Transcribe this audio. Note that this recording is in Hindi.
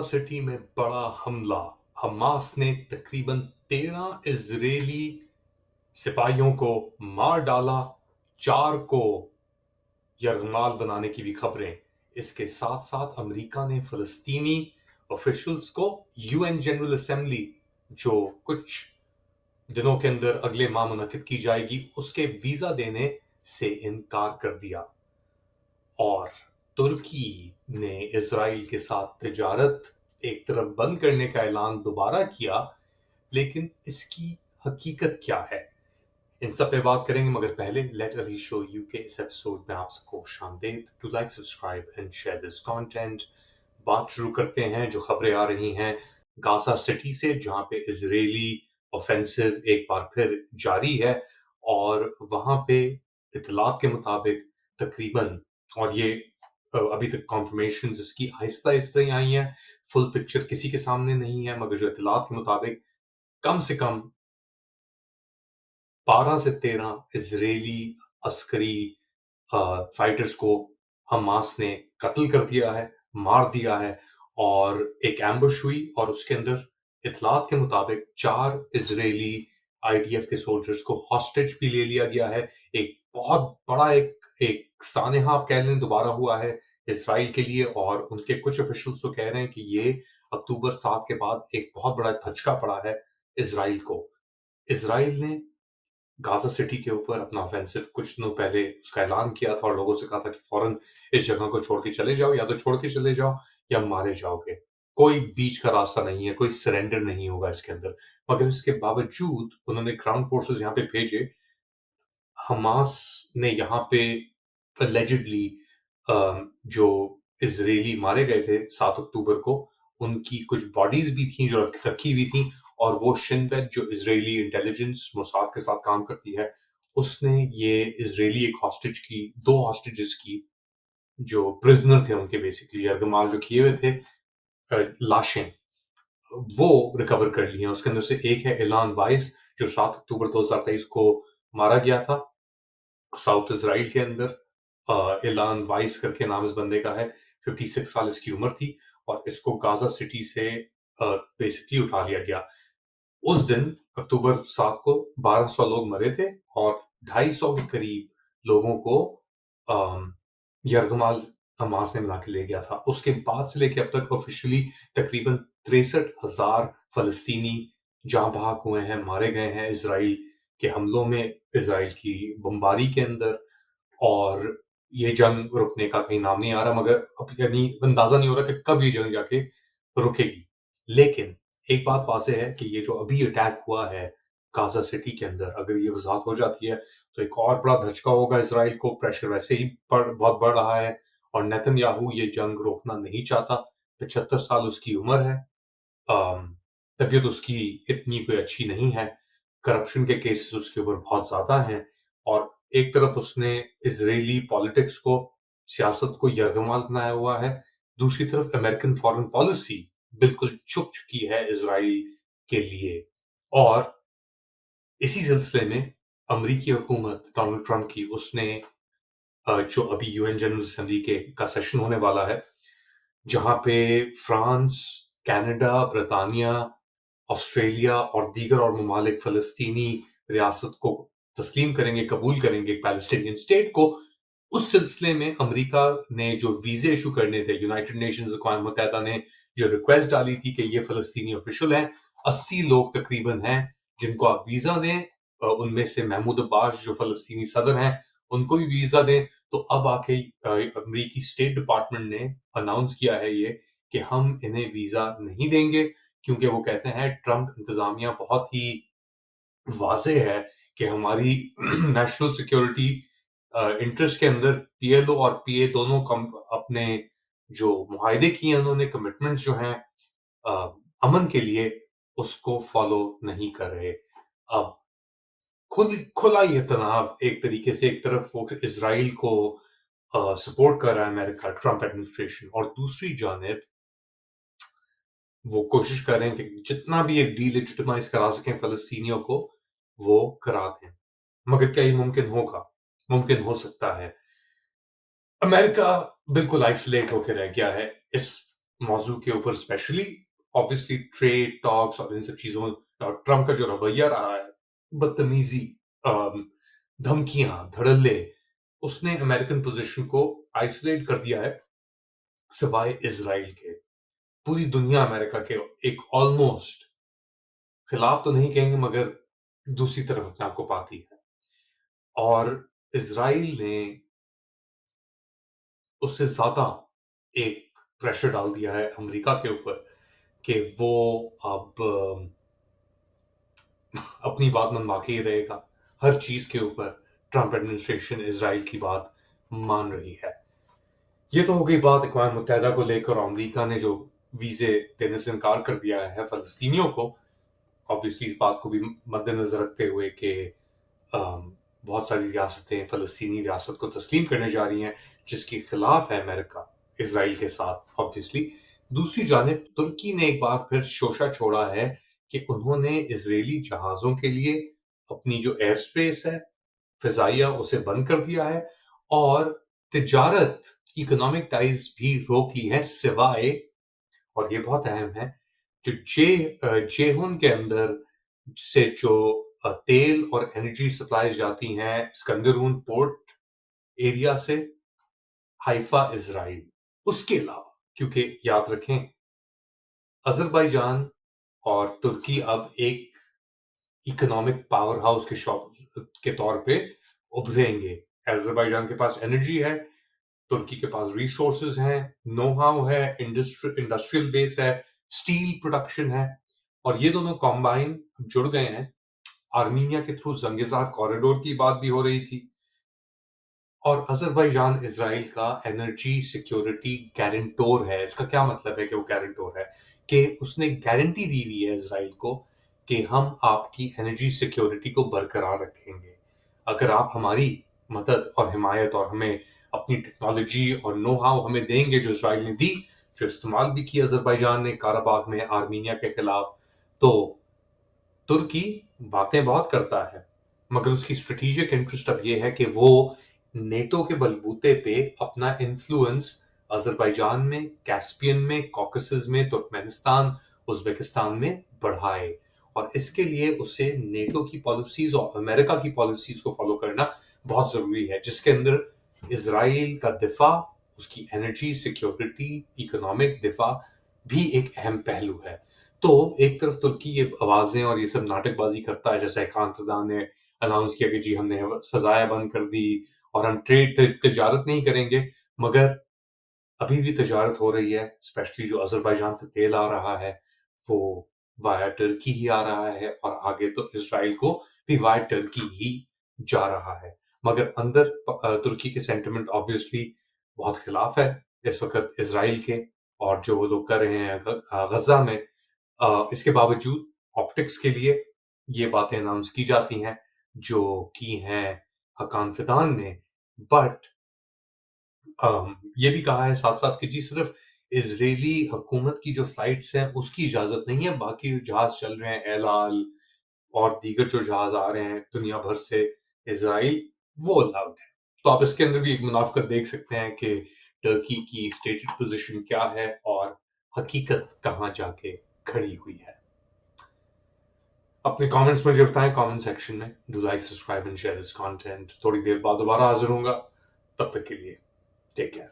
गाजा सिटी में बड़ा हमला। हमास ने तकरीबन 13 इजरायली सिपाहियों को मार डाला, 4 को यरगमाल बनाने की भी खबरें। इसके साथ साथ अमेरिका ने फलस्तीनी ऑफिशियल्स को यूएन जनरल असेंबली, जो कुछ दिनों के अंदर अगले माह मुनक्किद की जाएगी, उसके वीजा देने से इनकार कर दिया। और तुर्की ने इजराइल के साथ तिजारत एक तरफ बंद करने का ऐलान दोबारा किया, लेकिन इसकी हकीकत क्या है, इन सब पे बात करेंगे। मगर पहले लेट अली शो यू के इस एपिसोड में आप सबको खुशामदीद। To like, subscribe and share this content. बात शुरू करते हैं जो खबरें आ रही हैं गाजा सिटी से, जहां पे इजरायली ऑफेंसिव एक बार फिर जारी है। और वहां पे इतलात के मुताबिक तकरीबन, और ये अभी तक कॉन्फर्मेशन इसकी आहिस्ता आहिस्ता ही आई है, फुल पिक्चर किसी के सामने नहीं है, मगर जो इतलात के मुताबिक कम से कम 12 से 13 इजरायली अस्करी फाइटर्स को हमास ने कत्ल कर दिया है, मार दिया है। और एक एम्बुश हुई और उसके अंदर इतलात के मुताबिक 4 इजरायली आईडीएफ के सोल्जर्स को हॉस्टेज भी ले लिया गया है। एक बहुत बड़ा एक सानेहा आप कह लें दोबारा हुआ है इसराइल के लिए। और उनके कुछ ऑफिशियल्स तो कह रहे हैं कि ये अक्टूबर 7 के बाद एक बहुत बड़ा धचका पड़ा है इसराइल को। इसराइल ने गाजा सिटी के ऊपर अपना ऑफेंसिव कुछ दिनों पहले उसका ऐलान किया था और लोगों से कहा था कि फौरन इस जगह को छोड़ के चले जाओ, या तो छोड़ के चले जाओ या मारे जाओगे। कोई बीच का रास्ता नहीं है, कोई सरेंडर नहीं होगा इसके अंदर। मगर इसके बावजूद उन्होंने ग्राउंड फोर्सेस यहाँ पे भेजे। हमास ने यहाँ पे अलेजिडली जो इजरायली मारे गए थे 7 अक्टूबर को, उनकी कुछ बॉडीज भी थी जो रखी हुई थी। और वो शिन बेट, जो इजरायली इंटेलिजेंस मोसाद के साथ काम करती है, उसने ये इजरायली एक हॉस्टेज की, 2 हॉस्टेजेस की, जो प्रिजनर थे उनके, बेसिकली यरगमाल जो किए हुए थे, लाशें वो रिकवर कर ली हैं। उसके अंदर से एक है इलान वाइस, जो 7 अक्टूबर 2023 को मारा गया था साउथ इसराइल के अंदर। इलान वाइस करके नाम इस बंदे का है, 56 साल इसकी उम्र थी। और इसको गाजा सिटी से बेसिकली उठा लिया गया। उस दिन अक्टूबर 7 को 1200 लोग मरे थे और 250 के करीब लोगों को यरगमाल हमास ने मिला के ले गया था। उसके बाद से लेके अब तक ऑफिशियली तकरीबन 63,000 फलस्तीनी जहां भाग हुए हैं, मारे गए हैं इसराइल के हमलों में, इसराइल की बमबारी के अंदर। और ये जंग रुकने का कहीं नाम नहीं आ रहा, मगर अब यानी अंदाजा नहीं हो रहा कि कब ये जंग जाके रुकेगी। लेकिन एक बात वाज़ेह है कि ये जो अभी अटैक हुआ है गाज़ा सिटी के अंदर, अगर ये वज़ाहत हो जाती है तो एक और बड़ा धचका होगा इसराइल को। प्रेशर वैसे ही बहुत बढ़ रहा है और नेतन्याहू ये जंग रोकना नहीं चाहता। 75 साल उसकी उम्र है। तबीयत उसकी इतनी कोई अच्छी नहीं है। करप्शन के केसेस उसके ऊपर बहुत ज़्यादा हैं। और एक तरफ उसने इजरायली पॉलिटिक्स को, सियासत को यरगमाल बनाया हुआ है। दूसरी तरफ अमेरिकन फॉरेन पॉलिसी बिल्कुल झुक चुकी है इसराइल के लिए। और इसी सिलसिले में अमेरिकी हुकूमत डोनाल्ड ट्रंप की, उसने जो अभी यूएन जनरल असेंबली के का सेशन होने वाला है, जहां पे फ्रांस, कनाडा, ब्रिटानिया, ऑस्ट्रेलिया और दीगर और ममालिक फलस्तीनी रियासत को तस्लीम करेंगे, कबूल करेंगे एक पैलेस्टीनियन स्टेट को। उस सिलसिले में अमेरिका ने जो वीजे इशू करने थे, यूनाइटेड नेशंस अक़वाम मुत्तहिदा ने जो रिक्वेस्ट डाली थी कि ये फलस्तीनी ऑफिशियल हैं, 80 लोग तकरीबन हैं जिनको आप वीजा दें। उनमें से महमूद अब्बास जो फलस्तीनी सदर हैं, उनको भी वीजा दें। तो अब आके अमेरिकी स्टेट डिपार्टमेंट ने अनाउंस किया है ये कि हम इन्हें वीजा नहीं देंगे, क्योंकि वो कहते हैं ट्रंप इंतजामिया बहुत ही वाज़ेह है कि हमारी नेशनल सिक्योरिटी इंटरेस्ट के अंदर पीएलओ और पीए दोनों कम अपने जो मुआहदे किए हैं, उन्होंने कमिटमेंट्स जो हैं अ, अमन के लिए, उसको फॉलो नहीं कर रहे। अब खुला ये तनाव एक तरीके से, एक तरफ वो इसराइल को सपोर्ट कर रहा है अमेरिका, ट्रंप एडमिनिस्ट्रेशन, और दूसरी जानिब वो कोशिश कर रहे हैं कि जितना भी ये डीलेजिटिमाइज करा सकें फलस्तीनियों को, वो करा दें। मगर क्या ये मुमकिन होगा? मुमकिन हो सकता है। अमेरिका बिल्कुल आइसोलेट होकर रह गया है इस मौजू के ऊपर स्पेशली ऑब्वियसली ट्रेड टॉक्स और इन सब चीजों और ट्रम्प का जो रवैया रहा है, बदतमीजी, धमकियां, धड़ल्ले, उसने अमेरिकन पोजीशन को आइसोलेट कर दिया है सिवाय इजराइल के। पूरी दुनिया अमेरिका के एक ऑलमोस्ट खिलाफ तो नहीं कहेंगे मगर दूसरी तरफ अपने आप को पाती है। और इजराइल ने उससे ज्यादा एक प्रेशर डाल दिया है अमेरिका के ऊपर कि वो अब अपनी बात मनवा के ही रहेगा। हर चीज के ऊपर ट्रंप एडमिनिस्ट्रेशन इजराइल की बात मान रही है। ये तो हो गई बात अक़वाम मुत्तहिदा को लेकर। अमेरिका ने जो वीजे देने से इनकार कर दिया है फलस्तीनियों को, ऑब्वियसली इस बात को भी मद्देनजर रखते हुए कि बहुत सारी रियासतें फलस्तीनी रियासत को तस्लीम करने जा रही हैं, जिसके खिलाफ है अमेरिका इसराइल के साथ ऑब्वियसली। दूसरी जानिब तुर्की ने एक बार फिर शोशा छोड़ा है कि उन्होंने इजरायली जहाजों के लिए अपनी जो एयर स्पेस है फिजाइया उसे बंद कर दिया है और तिजारत इकोनॉमिक टाइज भी रोक ली है सिवाय, और ये बहुत अहम है, जो जेहुन के अंदर से जो तेल और एनर्जी सप्लाई जाती हैं स्कंदरून पोर्ट एरिया से हाइफा इजराइल, उसके अलावा, क्योंकि याद रखें अजरबैजान और तुर्की अब एक इकोनॉमिक पावर हाउस के तौर पे उभरेंगे। अजरबैजान के पास एनर्जी है, तुर्की के पास रिसोर्सेज हैं, नो हाउ है, इंडस्ट्रियल बेस है, स्टील प्रोडक्शन है, और ये दोनों कॉम्बाइन जुड़ गए हैं। आर्मीनिया के थ्रू जंगेजार कॉरिडोर की बात भी हो रही थी। और अजरबैजान इजराइल का एनर्जी सिक्योरिटी गारंटोर है। इसका क्या मतलब है कि वो गारंटोर है? कि उसने गारंटी दी हुई है इजराइल को कि हम आपकी एनर्जी सिक्योरिटी को बरकरार रखेंगे अगर आप हमारी मदद और हिमायत और हमें अपनी टेक्नोलॉजी और नो हाउ हमें देंगे, जो इजराइल ने दी, जो इस्तेमाल भी किया अजरबैजान ने काराबाग में आर्मीनिया के खिलाफ। तो तुर्की बातें बहुत करता है मगर उसकी स्ट्रेटेजिक इंटरेस्ट अब ये है कि वो नेटो के बलबूते पे अपना इन्फ्लुएंस अजरबैजान में, कैस्पियन में, कॉकेसस में, तुर्कमेनिस्तान, उज्बेकिस्तान में बढ़ाए। और इसके लिए उसे नेटो की पॉलिसीज और अमेरिका की पॉलिसीज को फॉलो करना बहुत जरूरी है, जिसके अंदर इसराइल का दिफा, उसकी एनर्जी सिक्योरिटी, इकोनॉमिक दिफा भी एक अहम पहलू है। तो एक तरफ तुर्की ये आवाजें और ये सब नाटकबाजी करता है, जैसे खान सदा ने अनाउंस किया कि जी हमने फजाया बंद कर दी और हम तिजारत नहीं करेंगे, मगर अभी भी तिजारत हो रही है। स्पेशली जो अजरबैजान से तेल आ रहा है वो वाया टर्की ही आ रहा है, और आगे तो इसराइल को भी वाया टर्की ही जा रहा है। मगर अंदर तुर्की के सेंटिमेंट ऑब्वियसली बहुत खिलाफ है इस वक्त इसराइल के, और जो वो लोग कर रहे हैं गजा में। इसके बावजूद ऑप्टिक्स के लिए ये बातें अनाउंस की जाती हैं जो की हैं हकान फिदान ने। बट ये भी कहा है साथ साथ कि जी सिर्फ इजरायली हुकूमत की जो फ्लाइट्स हैं उसकी इजाजत नहीं है, बाकी जहाज चल रहे हैं एल आल और दीगर जो जहाज आ रहे हैं दुनिया भर से इसराइल, वो अलाउड है। तो आप इसके अंदर भी एक मुनाफकत देख सकते हैं कि टर्की की स्टेटेड पोजीशन क्या है और हकीकत कहाँ जाके खड़ी हुई है। अपने कमेंट्स मुझे बताएं कमेंट सेक्शन में। Do like, subscribe and share this content. थोड़ी देर बाद दोबारा हाजिर होऊंगा, तब तक के लिए टेक केयर।